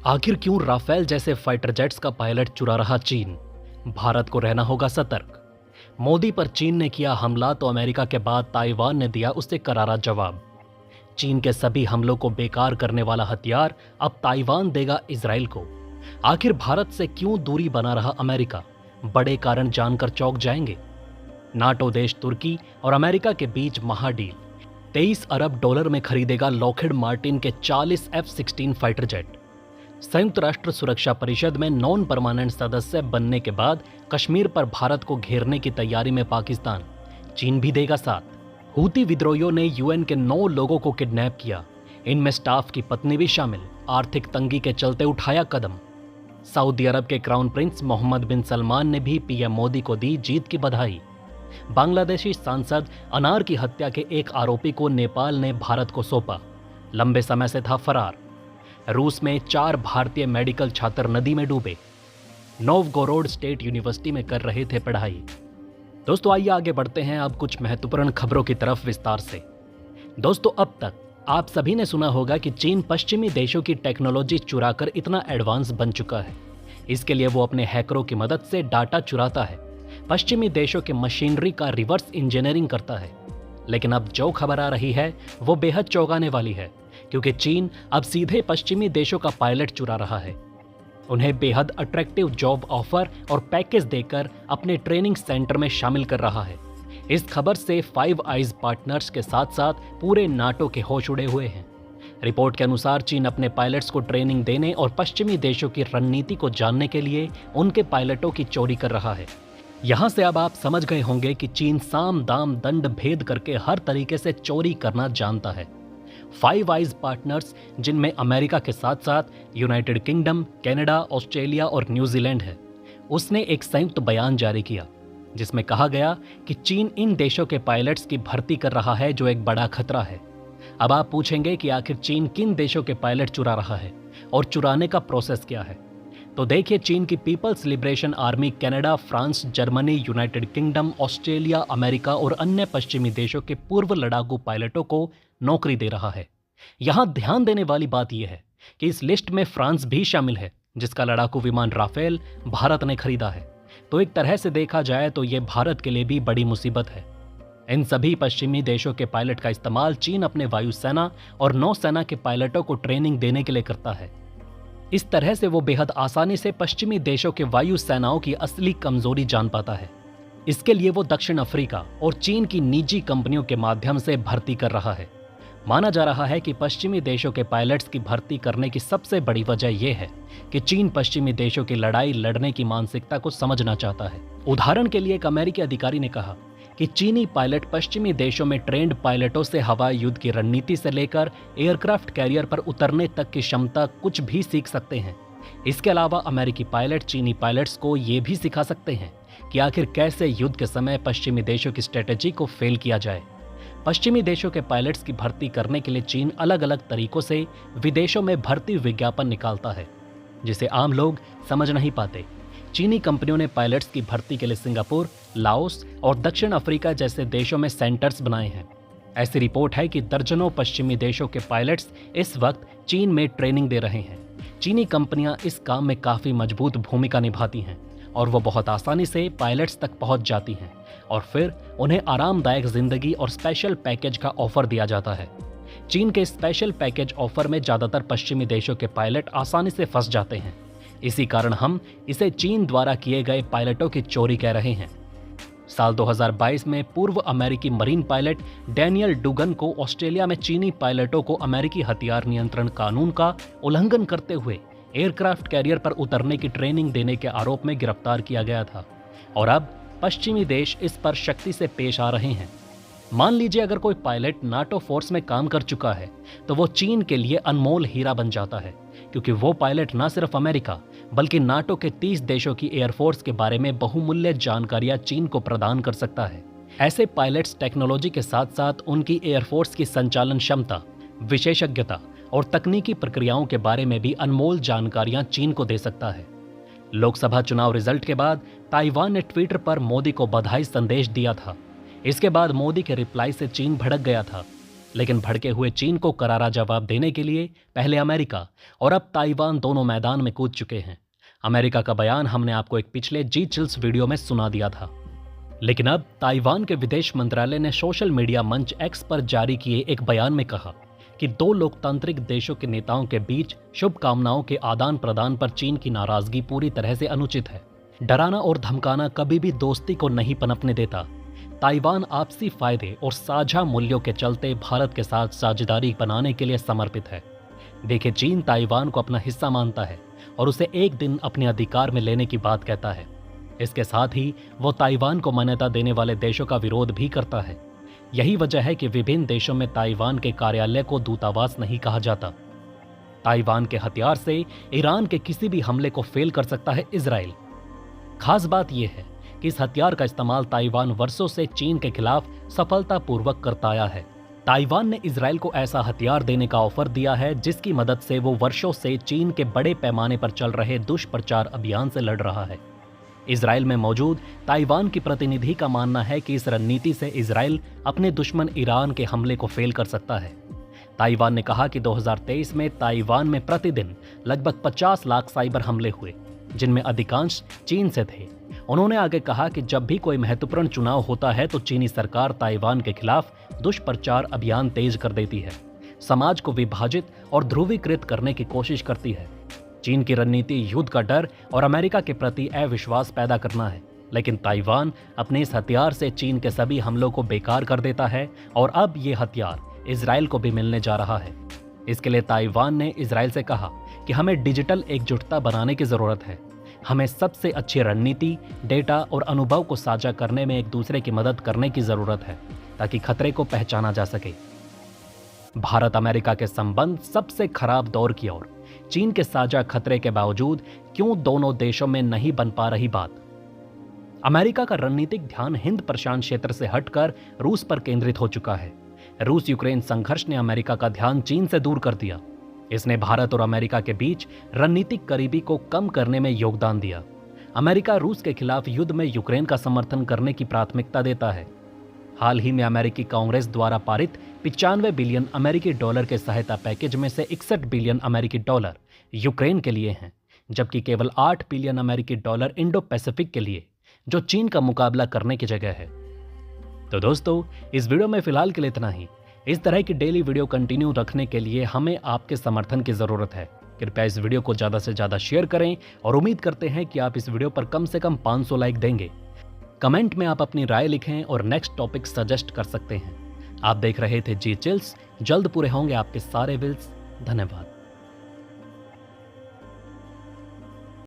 आखिर क्यों राफेल जैसे फाइटर जेट्स का पायलट चुरा रहा चीन? भारत को रहना होगा सतर्क। मोदी पर चीन ने किया हमला तो अमेरिका के बाद ताइवान ने दिया उससे करारा जवाब। चीन के सभी हमलों को बेकार करने वाला हथियार अब ताइवान देगा इजराइल को। आखिर भारत से क्यों दूरी बना रहा अमेरिका? बड़े कारण जानकर चौंक जाएंगे। नाटो देश तुर्की और अमेरिका के बीच महाडील। 23 अरब डॉलर में खरीदेगा लॉकहीड मार्टिन के 40 F-16 फाइटर जेट। संयुक्त राष्ट्र सुरक्षा परिषद में नॉन परमानेंट सदस्य बनने के बाद कश्मीर पर भारत को घेरने की तैयारी में पाकिस्तान। चीन भी देगा साथ। हूती विद्रोहियों ने यूएन के 9 लोगों को किडनैप किया, इनमें स्टाफ की पत्नी भी शामिल। आर्थिक तंगी के चलते उठाया कदम। सऊदी अरब के क्राउन प्रिंस मोहम्मद बिन सलमान ने भी पीएम मोदी को दी जीत की बधाई। बांग्लादेशी सांसद अनार की हत्या के एक आरोपी को नेपाल ने भारत को सौंपा, लंबे समय से था फरार। रूस में 4 भारतीय मेडिकल छात्र नदी में डूबे। नोवगोरोड स्टेट यूनिवर्सिटी में कर रहे थे पढ़ाई। दोस्तों आइए आगे बढ़ते हैं अब कुछ महत्वपूर्ण खबरों की तरफ विस्तार से। दोस्तों अब तक आप सभी ने सुना होगा कि चीन पश्चिमी देशों की टेक्नोलॉजी चुराकर इतना एडवांस बन चुका है। इसके लिए वो अपने हैकरों की मदद से डाटा चुराता है, पश्चिमी देशों के मशीनरी का रिवर्स इंजीनियरिंग करता है। लेकिन अब जो खबर आ रही है वो बेहद चौंकाने वाली है, क्योंकि चीन अब सीधे पश्चिमी देशों का पायलट चुरा रहा है। उन्हें बेहद अट्रैक्टिव जॉब ऑफर और पैकेज देकर अपने ट्रेनिंग सेंटर में शामिल कर रहा है। इस खबर से फाइव आइज पार्टनर्स के साथ साथ पूरे नाटो के होश उड़े हुए हैं। रिपोर्ट के अनुसार चीन अपने पायलट्स को ट्रेनिंग देने और पश्चिमी देशों की रणनीति को जानने के लिए उनके पायलटों की चोरी कर रहा है। यहां से अब आप समझ गए होंगे कि चीन साम दाम दंड भेद करके हर तरीके से चोरी करना जानता है। फाइव आइज पार्टनर्स, जिनमें अमेरिका के साथ साथ यूनाइटेड किंगडम, कनाडा, ऑस्ट्रेलिया और न्यूजीलैंड है, उसने एक संयुक्त बयान जारी किया जिसमें कहा गया कि चीन इन देशों के पायलट्स की भर्ती कर रहा है, जो एक बड़ा खतरा है। अब आप पूछेंगे कि आखिर चीन किन देशों के पायलट चुरा रहा है और चुराने का प्रोसेस क्या है? तो देखिए, चीन की People's Liberation Army Canada, France, Germany, United Kingdom, Australia, America और अन्य पश्चिमी देशों के पूर्व लड़ाकू पायलटों को नौकरी दे रहा है। यहां ध्यान देने वाली बात यह है कि इस लिस्ट में फ्रांस भी शामिल है, जिसका लड़ाकू विमान राफेल भारत ने खरीदा है। तो एक तरह से देखा जाए तो यह भारत के लिए भी बड़ी मुसीबत है। इन सभी पश्चिमी देशों के पायलट का इस्तेमाल चीन अपने वायुसेना और नौसेना के पायलटों को ट्रेनिंग देने के लिए करता है। इस तरह से वो बेहद आसानी से पश्चिमी देशों के वायु सेनाओं की असली कमजोरी जान पाता है। इसके लिए वो दक्षिण अफ्रीका और चीन की निजी कंपनियों के माध्यम से भर्ती कर रहा है। माना जा रहा है कि पश्चिमी देशों के पायलट्स की भर्ती करने की सबसे बड़ी वजह यह है कि चीन पश्चिमी देशों की लड़ाई लड़ने की मानसिकता को समझना चाहता है। उदाहरण के लिए एक अमेरिकी अधिकारी ने कहा कि चीनी पायलट पश्चिमी देशों में ट्रेंड पायलटों से हवाई युद्ध की रणनीति से लेकर एयरक्राफ्ट कैरियर पर उतरने तक की क्षमता कुछ भी सीख सकते हैं। इसके अलावा अमेरिकी पायलट चीनी पायलट्स को ये भी सिखा सकते हैं कि आखिर कैसे युद्ध के समय पश्चिमी देशों की स्ट्रेटेजी को फेल किया जाए। पश्चिमी देशों के पायलट्स की भर्ती करने के लिए चीन अलग अलग तरीकों से विदेशों में भर्ती विज्ञापन निकालता है, जिसे आम लोग समझ नहीं पाते। चीनी कंपनियों ने पायलट्स की भर्ती के लिए सिंगापुर, लाओस और दक्षिण अफ्रीका जैसे देशों में सेंटर्स बनाए हैं। ऐसी रिपोर्ट है कि दर्जनों पश्चिमी देशों के पायलट्स इस वक्त चीन में ट्रेनिंग दे रहे हैं। चीनी कंपनियां इस काम में काफ़ी मजबूत भूमिका निभाती हैं और वो बहुत आसानी से पायलट्स तक पहुंच जाती हैं और फिर उन्हें आरामदायक जिंदगी और स्पेशल पैकेज का ऑफर दिया जाता है। चीन के स्पेशल पैकेज ऑफर में ज़्यादातर पश्चिमी देशों के पायलट आसानी से फंस जाते हैं। इसी कारण हम इसे चीन द्वारा किए गए पायलटों की चोरी कह रहे हैं। साल 2022 में पूर्व अमेरिकी मरीन पायलट डैनियल डुगन को ऑस्ट्रेलिया में चीनी पायलटों को अमेरिकी हथियार नियंत्रण कानून का उल्लंघन करते हुए एयरक्राफ्ट कैरियर पर उतरने की ट्रेनिंग देने के आरोप में गिरफ्तार किया गया था और अब पश्चिमी देश इस पर शक्ति से पेश आ रहे हैं। मान लीजिए अगर कोई पायलट नाटो फोर्स में काम कर चुका है तो वो चीन के लिए अनमोल हीरा बन जाता है, क्योंकि वो पायलट न सिर्फ अमेरिका बल्कि नाटो के 30 देशों की एयरफोर्स के बारे में बहुमूल्य जानकारियां चीन को प्रदान कर सकता है। ऐसे पायलट्स टेक्नोलॉजी के साथ साथ उनकी एयरफोर्स की संचालन क्षमता, विशेषज्ञता और तकनीकी प्रक्रियाओं के बारे में भी अनमोल जानकारियां चीन को दे सकता है। लोकसभा चुनाव रिजल्ट के बाद ताइवान ने ट्विटर पर मोदी को बधाई संदेश दिया था। इसके बाद मोदी के रिप्लाई से चीन भड़क गया था। लेकिन भड़के हुए चीन को करारा जवाब देने के लिए पहले अमेरिका और अब ताइवान दोनों मैदान में कूद चुके हैं। अमेरिका का बयान हमने आपको एक पिछले जी चिल्स वीडियो में सुना दिया था, लेकिन अब ताइवान के विदेश मंत्रालय ने सोशल मीडिया मंच एक्स पर जारी किए एक बयान में कहा कि दो लोकतांत्रिक देशों के नेताओं के बीच शुभकामनाओं के आदान प्रदान पर चीन की नाराजगी पूरी तरह से अनुचित है। डराना और धमकाना कभी भी दोस्ती को नहीं पनपने देता। ताइवान आपसी फायदे और साझा मूल्यों के चलते भारत के साथ साझेदारी बनाने के लिए समर्पित है। देखिए, चीन ताइवान को अपना हिस्सा मानता है और उसे एक दिन अपने अधिकार में लेने की बात कहता है। इसके साथ ही वो ताइवान को मान्यता देने वाले देशों का विरोध भी करता है। यही वजह है कि विभिन्न देशों में ताइवान के कार्यालय को दूतावास नहीं कहा जाता। ताइवान के हथियार से ईरान के किसी भी हमले को फेल कर सकता है इजराइल। खास बात यह है कि इस हथियार का इस्तेमाल ताइवान वर्षों से चीन के खिलाफ सफलतापूर्वक करता आया है। ताइवान ने इजराइल को ऐसा हथियार देने का ऑफर दिया है जिसकी मदद से वो वर्षों से चीन के बड़े पैमाने पर चल रहे दुष्प्रचार अभियान से लड़ रहा है। इजराइल में मौजूद ताइवान की प्रतिनिधि का मानना है कि इस रणनीति से इजराइल अपने दुश्मन ईरान के हमले को फेल कर सकता है। ताइवान ने कहा कि 2023 में ताइवान में प्रतिदिन लगभग 50 लाख साइबर हमले हुए, जिनमें अधिकांश चीन से थे। उन्होंने आगे कहा कि जब भी कोई महत्वपूर्ण चुनाव होता है तो चीनी सरकार ताइवान के खिलाफ दुष्प्रचार अभियान तेज कर देती है, समाज को विभाजित और ध्रुवीकृत करने की कोशिश करती है। चीन की रणनीति युद्ध का डर और अमेरिका के प्रति अविश्वास पैदा करना है, लेकिन ताइवान अपने इस हथियार से चीन के सभी हमलों को बेकार कर देता है और अब ये हथियार इजराइल को भी मिलने जा रहा है। इसके लिए ताइवान ने इजराइल से कहा कि हमें डिजिटल एकजुटता बनाने की जरूरत है। हमें सबसे अच्छी रणनीति, डेटा और अनुभव को साझा करने में एक दूसरे की मदद करने की जरूरत है ताकि खतरे को पहचाना जा सके। भारत अमेरिका के संबंध सबसे खराब दौर की ओर, चीन के साझा खतरे के बावजूद क्यों दोनों देशों में नहीं बन पा रही बात। अमेरिका का रणनीतिक ध्यान हिंद प्रशांत क्षेत्र से हटकर रूस पर केंद्रित हो चुका है। रूस यूक्रेन संघर्ष ने अमेरिका का ध्यान चीन से दूर कर दिया। इसने भारत और अमेरिका के बीच रणनीतिक करीबी को कम करने में योगदान दिया। अमेरिका रूस के खिलाफ युद्ध में यूक्रेन का समर्थन करने की प्राथमिकता देता है। हाल ही में अमेरिकी कांग्रेस द्वारा पारित 95 बिलियन अमेरिकी डॉलर के सहायता पैकेज में से 61 बिलियन अमेरिकी डॉलर यूक्रेन के लिए हैं, जबकि केवल 8 बिलियन अमेरिकी डॉलर इंडो पैसिफिक के लिए, जो चीन का मुकाबला करने की जगह है। तो दोस्तों, इस वीडियो में फिलहाल के लिए इतना ही। इस तरह की डेली वीडियो कंटिन्यू रखने के लिए हमें आपके समर्थन की जरूरत है। कृपया इस वीडियो को ज़्यादा से ज़्यादा शेयर करें और उम्मीद करते हैं कि आप इस वीडियो पर कम से कम 500 लाइक देंगे। कमेंट में आप अपनी राय लिखें और नेक्स्ट टॉपिक सजेस्ट कर सकते हैं। आप देख रहे थे जी चिल्स। जल्द पूरे होंगे आपके सारे विल्स। धन्यवाद।